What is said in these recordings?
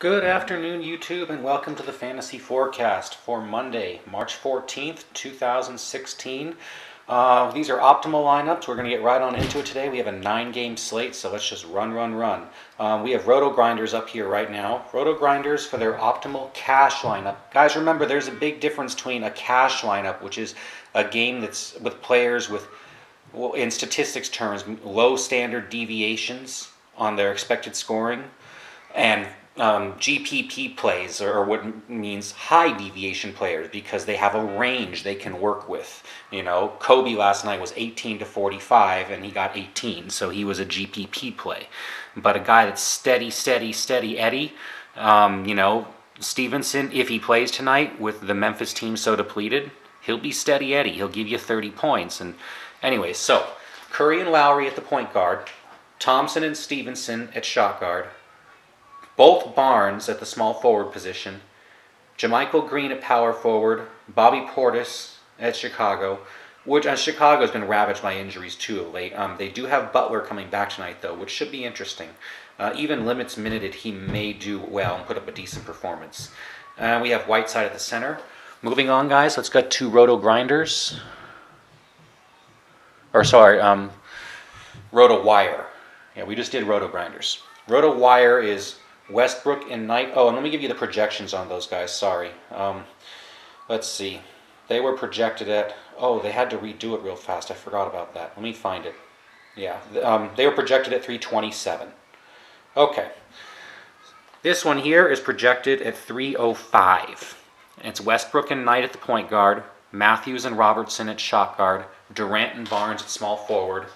Good afternoon, YouTube, and welcome to the Fantasy Forecast for Monday, March 14th, 2016. These are optimal lineups. We're going to get right on into it today. We have a 9-game slate, so let's just run. We have Roto Grinders up here right now. Roto Grinders for their optimal cash lineup. Guys, remember, there's a big difference between a cash lineup, which is a game that's with players with, well, in statistics terms, low standard deviations on their expected scoring, and GPP plays, or what means high deviation players, because they have a range they can work with. You know, Kobe last night was 18 to 45 and he got 18, so he was a GPP play. But a guy that's steady Eddie, Stevenson, if he plays tonight with the Memphis team so depleted, he'll be steady Eddie. He'll give you 30 points. And anyway, so Curry and Lowry at the point guard, Thompson and Stevenson at shot guard, both Barnes at the small forward position, JaMychal Green at power forward, Bobby Portis at Chicago, which Chicago's been ravaged by injuries too of late. They do have Butler coming back tonight though, which should be interesting. Even limits minuted, he may do well and put up a decent performance. We have Whiteside at the center. Moving on, guys, let's get to Roto Grinders. Roto Wire. Yeah, we just did Roto Grinders. Roto Wire is Westbrook and Knight. Oh, and let me give you the projections on those guys. Sorry. Let's see. They were projected at... Oh, they had to redo it real fast. I forgot about that. Let me find it. Yeah. They were projected at 327. Okay. This one here is projected at 305. It's Westbrook and Knight at the point guard, Matthews and Robertson at shot guard, Durant and Barnes at small forward,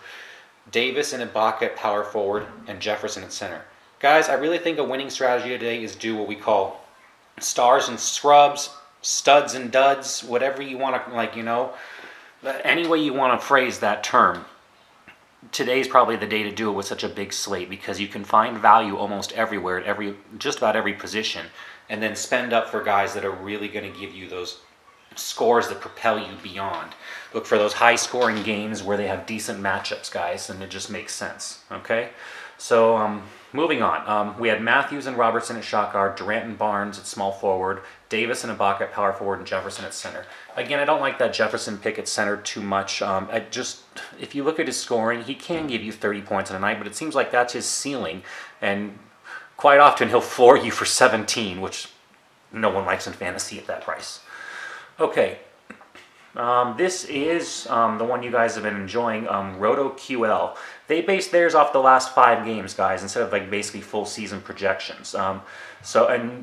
Davis and Ibaka at power forward, and Jefferson at center. Guys, I really think a winning strategy today is do what we call stars and scrubs, studs and duds, whatever you want to, any way you want to phrase that term. Today's probably the day to do it with such a big slate, because you can find value almost everywhere at just about every position, and then spend up for guys that are really going to give you those scores that propel you beyond. Look for those high-scoring games where they have decent matchups, guys, and it just makes sense, okay? So, moving on. We had Matthews and Robertson at shot guard, Durant and Barnes at small forward, Davis and Ibaka at power forward, and Jefferson at center. Again, I don't like that Jefferson pick at center too much. If you look at his scoring, he can give you 30 points in a night, but it seems like that's his ceiling, and quite often he'll floor you for 17, which no one likes in fantasy at that price. Okay. This is the one you guys have been enjoying, Roto QL. They base theirs off the last 5 games, guys, instead of basically full season projections. And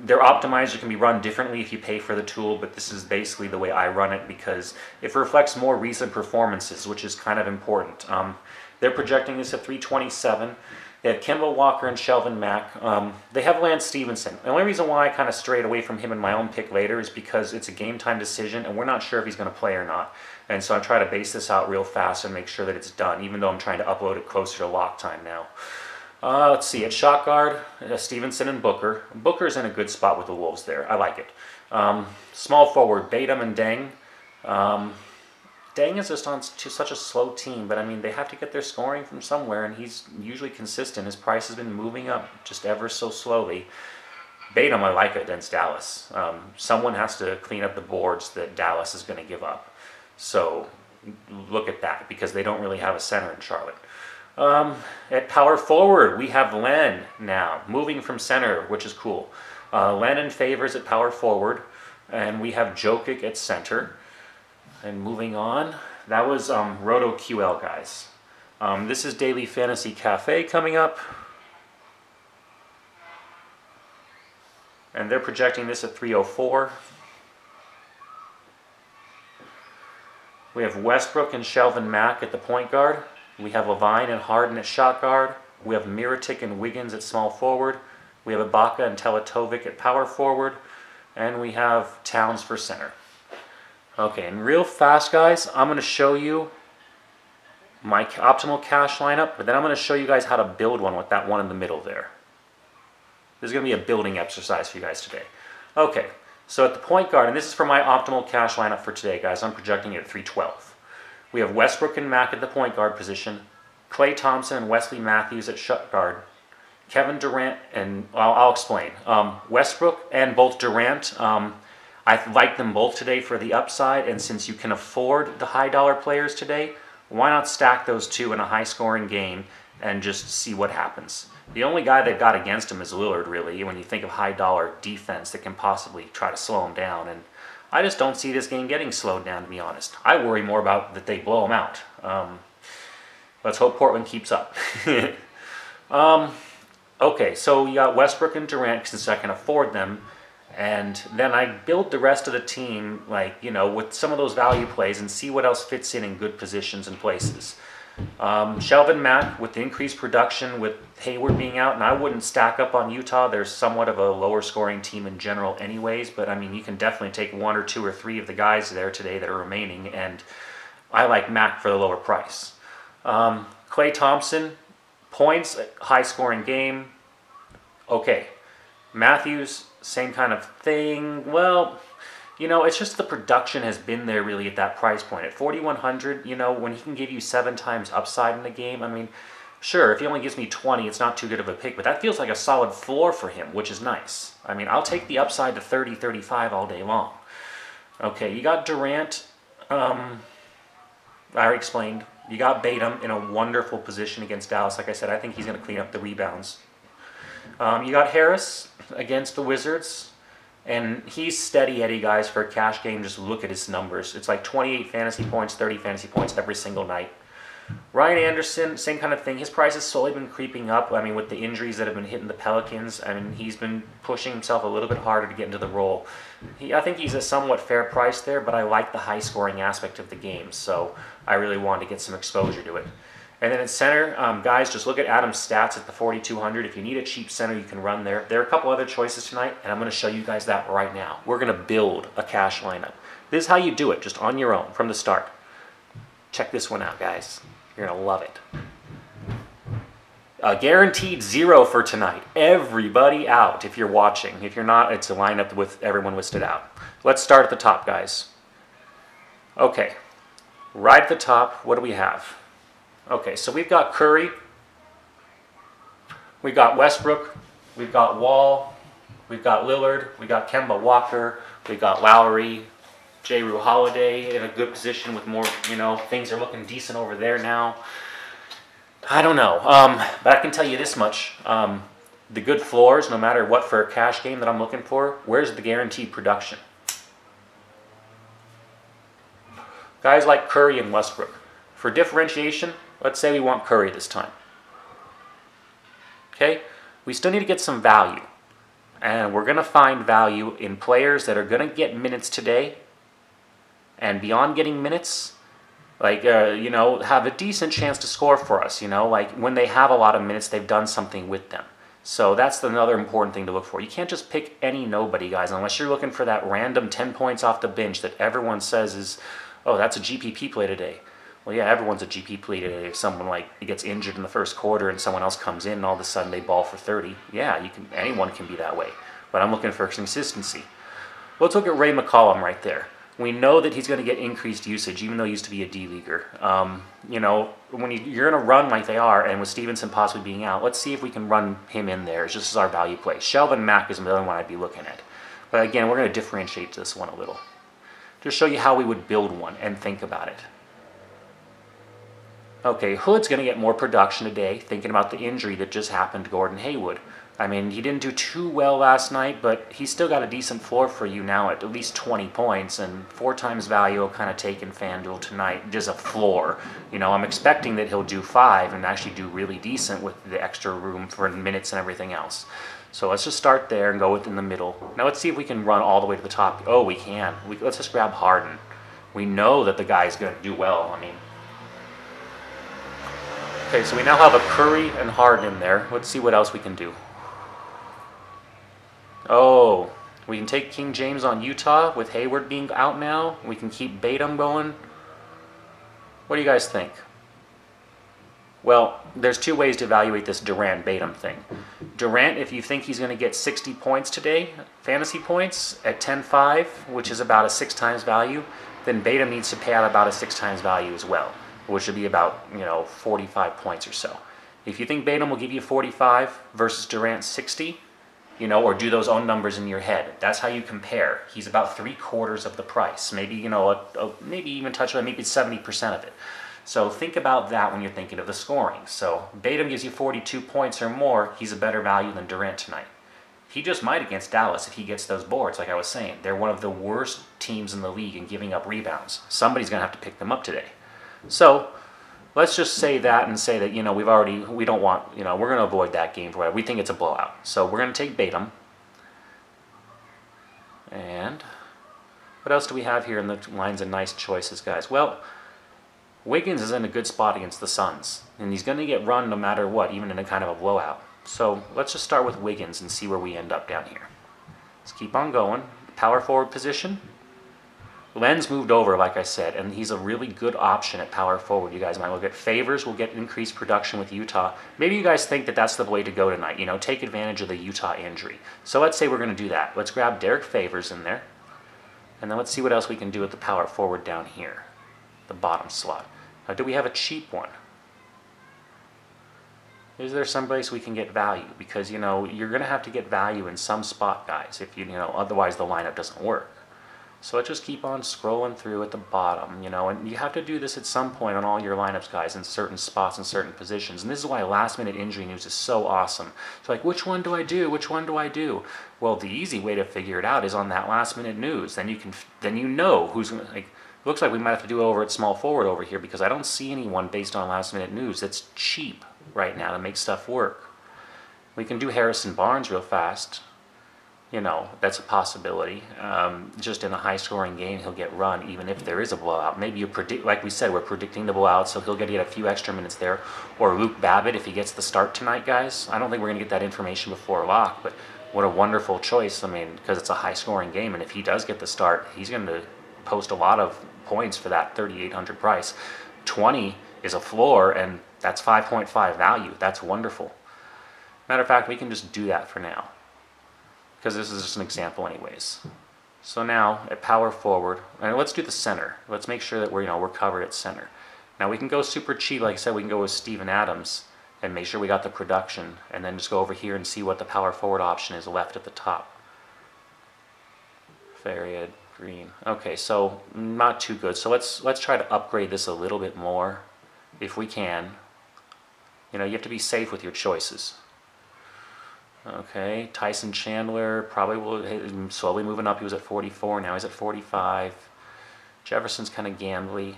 their optimizer can be run differently if you pay for the tool, but this is basically the way I run it because it reflects more recent performances, which is kind of important. They're projecting this at 327. They have Kemba Walker and Shelvin Mack. They have Lance Stevenson. The only reason why I kind of strayed away from him in my own pick later is because it's a game time decision and we're not sure if he's going to play or not. And so I try to base this out real fast and make sure that it's done, even though I'm trying to upload it closer to lock time now. Let's see, at shot guard, Stevenson and Booker. Booker's in a good spot with the Wolves there. I like it. Small forward, Batum and Deng. Deng is just on such a slow team, but I mean, they have to get their scoring from somewhere, and he's usually consistent. His price has been moving up just ever so slowly. Batum, I like it against Dallas. Someone has to clean up the boards that Dallas is going to give up. So look at that, because they don't really have a center in Charlotte. At power forward, we have Len now, moving from center, which is cool. Len and Favors at power forward, and we have Jokic at center. And moving on, that was Roto QL, guys. This is Daily Fantasy Cafe coming up. And they're projecting this at 304. We have Westbrook and Shelvin Mack at the point guard. We have Levine and Harden at shot guard. We have Mirotic and Wiggins at small forward. We have Ibaka and Teletovic at power forward. And we have Towns for center. Okay, and real fast, guys, I'm going to show you my optimal cash lineup, but then I'm going to show you guys how to build one with that one in the middle there. This is going to be a building exercise for you guys today. Okay, so at the point guard, and this is for my optimal cash lineup for today, guys, I'm projecting it at 312. We have Westbrook and Mack at the point guard position, Klay Thompson and Wesley Matthews at shot guard, Kevin Durant and I'll explain. Westbrook and both Durant. I like them both today for the upside, and since you can afford the high dollar players today, why not stack those two in a high scoring game and just see what happens? The only guy they've got against him is Lillard, really, when you think of high dollar defense that can possibly try to slow him down. And I just don't see this game getting slowed down, to be honest. I worry more about that they blow him out. Let's hope Portland keeps up. Okay, so you got Westbrook and Durant since I can afford them. And then I build the rest of the team, like, you know, with some of those value plays and see what else fits in good positions and places. Shelvin Mack with the increased production with Hayward being out, and I wouldn't stack up on Utah. They're somewhat of a lower scoring team in general anyways, but I mean, you can definitely take 1 or 2 or 3 of the guys there today that are remaining, and I like Mack for the lower price. Klay Thompson, points, high scoring game, okay. Matthews, same kind of thing. Well, you know, it's just the production has been there really at that price point. At 4,100, you know, when he can give you 7 times upside in the game, I mean, sure, if he only gives me 20, it's not too good of a pick, but that feels like a solid floor for him, which is nice. I mean, I'll take the upside to 30, 35 all day long. Okay, you got Durant. I already explained. You got Batum in a wonderful position against Dallas. Like I said, I think he's going to clean up the rebounds. You got Harris against the Wizards, and he's steady Eddie, guys, for a cash game. Just look at his numbers. It's like 28 fantasy points, 30 fantasy points every single night. Ryan Anderson, same kind of thing. His price has slowly been creeping up. I mean, with the injuries that have been hitting the Pelicans, I mean, he's been pushing himself a little bit harder to get into the role. I think he's a somewhat fair price there, but I like the high-scoring aspect of the game, so I really wanted to get some exposure to it. And then at center, guys, just look at Adam's stats at the 4,200. If you need a cheap center, you can run there. There are a couple other choices tonight, and I'm going to show you guys that right now. We're going to build a cash lineup. This is how you do it, just on your own, from the start. Check this one out, guys. You're going to love it. Guaranteed 0 for tonight. Everybody out if you're watching. If you're not, it's a lineup with everyone listed out. Let's start at the top, guys. Okay, right at the top, what do we have? Okay, so we've got Curry, we've got Westbrook, we've got Wall, we've got Lillard, we've got Kemba Walker, we've got Lowry, J. Rue Holiday in a good position with more, you know, things are looking decent over there now. I don't know, but I can tell you this much. The good floors, no matter what for a cash game that I'm looking for, where's the guaranteed production? Guys like Curry and Westbrook. For differentiation, let's say we want Curry this time. Okay? We still need to get some value. And we're going to find value in players that are going to get minutes today. And beyond getting minutes, like, you know, have a decent chance to score for us. You know, like when they have a lot of minutes, they've done something with them. So that's another important thing to look for. You can't just pick any nobody, guys, unless you're looking for that random 10 points off the bench that everyone says is, oh, that's a GPP play today. Well, yeah, everyone's a GP play today. If someone like gets injured in the first quarter and someone else comes in and all of a sudden they ball for 30, yeah, anyone can be that way. But I'm looking for consistency. Let's look at Ray McCollum right there. We know that he's going to get increased usage, even though he used to be a D-leaguer. You know, when you're going to run like they are, and with Stevenson possibly being out, let's see if we can run him in there just as our value play. Shelvin Mack is another one I'd be looking at. But again, we're going to differentiate this one a little. Just show you how we would build one and think about it. Okay, Hood's going to get more production today, thinking about the injury that just happened to Gordon Hayward. I mean, he didn't do too well last night, but he's still got a decent floor for you now at least 20 points, and 4 times value will kind of take in FanDuel tonight, just a floor. You know, I'm expecting that he'll do 5 and actually do really decent with the extra room for minutes and everything else. So let's just start there and go within the middle. Now let's see if we can run all the way to the top. Oh, we can. Let's just grab Harden. We know that the guy's going to do well. I mean, okay, so we now have a Curry and Harden in there. Let's see what else we can do. Oh, we can take King James on Utah with Hayward being out now. We can keep Batum going. What do you guys think? Well, there's 2 ways to evaluate this Durant-Batum thing. Durant, if you think he's going to get 60 points today, fantasy points, at 10.5, which is about a 6 times value, then Batum needs to pay out about a 6 times value as well, which would be about, you know, 45 points or so. If you think Batum will give you 45 versus Durant 60, you know, or do those own numbers in your head. That's how you compare. He's about 3/4 of the price. Maybe, you know, maybe even touch on maybe 70% of it. So think about that when you're thinking of the scoring. So Batum gives you 42 points or more. He's a better value than Durant tonight. He just might against Dallas if he gets those boards, like I was saying. They're one of the worst teams in the league in giving up rebounds. Somebody's going to have to pick them up today. So let's just say that and say that, you know, we don't want, you know, we're going to avoid that game for whatever. We think it's a blowout. So we're going to take Batum. And what else do we have here in the lines of nice choices, guys? Well, Wiggins is in a good spot against the Suns. And he's going to get run no matter what, even in a kind of a blowout. So let's just start with Wiggins and see where we end up down here. Let's keep on going. Power forward position. Len's moved over, like I said, and he's a really good option at power forward. You guys might look at Favors will get increased production with Utah. Maybe you guys think that that's the way to go tonight, you know, take advantage of the Utah injury. So let's say we're going to do that. Let's grab Derek Favors in there, and then let's see what else we can do with the power forward down here, the bottom slot. Now, do we have a cheap one? Is there some place we can get value? Because, you know, you're going to have to get value in some spot, guys, if you know, otherwise the lineup doesn't work. So let's just keep on scrolling through at the bottom, you know, and you have to do this at some point on all your lineups, guys, in certain spots and certain positions. And this is why last-minute injury news is so awesome. So like, which one do I do? Which one do I do? Well, the easy way to figure it out is on that last-minute news. Then you know who's going to, like, looks like we might have to do over at small forward over here because I don't see anyone based on last-minute news that's cheap right now to make stuff work. We can do Harrison Barnes real fast. You know, that's a possibility. Just in a high-scoring game, he'll get run even if there is a blowout. Maybe you predict, like we said, we're predicting the blowout, so he'll get a few extra minutes there. Or Luke Babbitt if he gets the start tonight, guys. I don't think we're going to get that information before lock, but what a wonderful choice. I mean, because it's a high-scoring game, and if he does get the start, he's going to post a lot of points for that 3,800 price. 20 is a floor, and that's 5.5 value. That's wonderful. Matter of fact, we can just do that for now, because this is just an example anyways. So now at power forward, and let's do the center. Let's make sure that we're covered at center. Now we can go super cheap, like I said, we can go with Steven Adams and make sure we got the production, and then just go over here and see what the power forward option is left at the top. Farid, Green. Okay, so not too good. So let's try to upgrade this a little bit more if we can. You know, you have to be safe with your choices. Okay, Tyson Chandler probably will slowly moving up. He was at 44, now he's at 45. Jefferson's kind of gambly.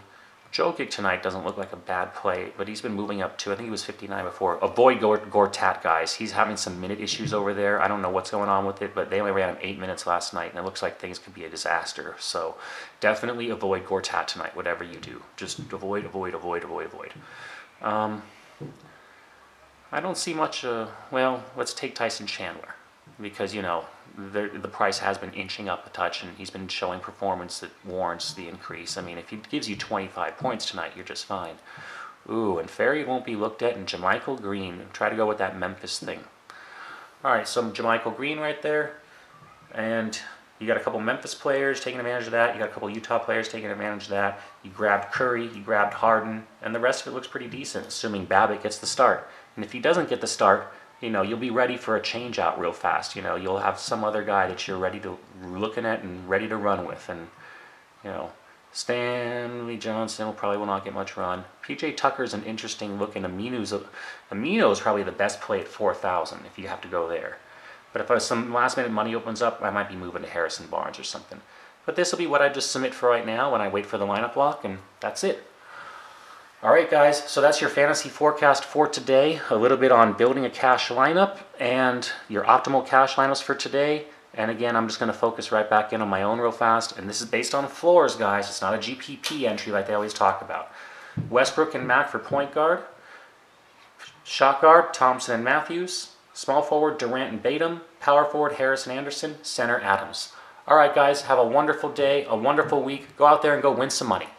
Jokic tonight doesn't look like a bad play, but he's been moving up too. I think he was 59 before. Avoid Gortat, guys. He's having some minute issues over there. I don't know what's going on with it, but they only ran him 8 minutes last night, and it looks like things could be a disaster. So definitely avoid Gortat tonight, whatever you do. Just avoid. I don't see much, well, let's take Tyson Chandler because, you know, the price has been inching up a touch and he's been showing performance that warrants the increase. I mean, if he gives you 25 points tonight, you're just fine. Ooh, and Ferry won't be looked at, and JaMychal Green. Try to go with that Memphis thing. All right, so JaMychal Green right there, and you got a couple Memphis players taking advantage of that. You got a couple Utah players taking advantage of that. You grabbed Curry, you grabbed Harden, and the rest of it looks pretty decent, assuming Babbitt gets the start. And if he doesn't get the start, you know, you'll be ready for a change out real fast. You know, you'll have some other guy that you're looking at and ready to run with. And, you know, Stanley Johnson probably will not get much run. PJ Tucker's an interesting look, and Amino is probably the best play at 4,000 if you have to go there. But if some last minute money opens up, I might be moving to Harrison Barnes or something. But this will be what I just submit for right now when I wait for the lineup lock, and that's it. Alright guys, so that's your fantasy forecast for today. A little bit on building a cash lineup and your optimal cash lineups for today. And again, I'm just going to focus right back in on my own real fast. And this is based on floors, guys. It's not a GPP entry like they always talk about. Westbrook and Mack for point guard. Shot guard, Thompson and Matthews. Small forward, Durant and Batum. Power forward, Harris and Anderson. Center, Adams. Alright guys, have a wonderful day, a wonderful week. Go out there and go win some money.